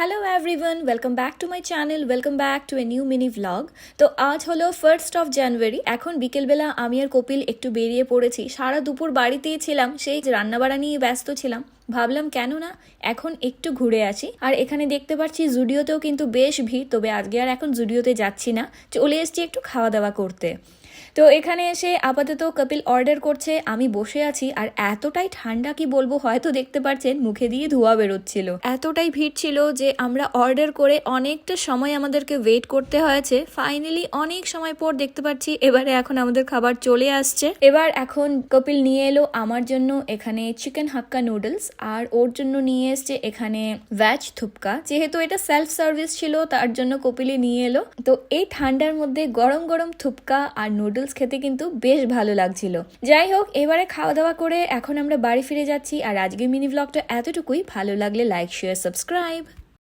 Hello everyone, welcome back to my channel, welcome back to a new mini vlog. তো আজ হলো 1st of January. এখন বিকেলবেলা আমি আর কপিল একটু বেরিয়ে পড়েছি। সারা দুপুর বাড়িতেই ছিলাম, সেই রান্নাবাড়া নিয়ে ব্যস্ত ছিলাম। ভাবলাম কেন না এখন একটু ঘুরে আসি। আর এখানে দেখতে পাচ্ছি জুডিওতেও কিন্তু বেশ ভিড়, তবে আজকে আর এখন জুডিওতে যাচ্ছি না, চলে এসেছি একটু খাওয়া দাওয়া করতে। তো এখানে এসে আপাতত কপিল অর্ডার করছে, আমি বসে আছি। আর এতটাই ঠান্ডা কি বলবো, হয়তো দেখতে পাচ্ছেন মুখে দিয়ে ধোঁয়া বেরোচ্ছিল, এতটাই ভিড় ছিল যে আমরা অর্ডার করে অনেকটা সময় আমাদেরকে ওয়েট করতে হয়েছে। ফাইনালি অনেক সময় পর দেখতে পাচ্ছি এবারে এখন আমাদের খাবার চলে আসছে। এবার এখন কপিল নিয়ে এলো আমার জন্য এখানে চিকেন হাক্কা নুডলস, আর ওর জন্য নিয়ে এসছে এখানে ভেজ থুপকা। যেহেতু এটা সেলফ সার্ভিস ছিল তার জন্য কপিলে নিয়ে এলো। তো এই ঠান্ডার মধ্যে গরম গরম থুপকা আর নুডলস খেতে কিন্তু বেশ ভালো লাগছিল। যাই হোক, এবারে খাওয়া দাওয়া করে এখন আমরা বাড়ি ফিরে যাচ্ছি। আর আজকের মিনি ব্লগটা এতটুকুই। ভালো লাগলে লাইক, শেয়ার, সাবস্ক্রাইব।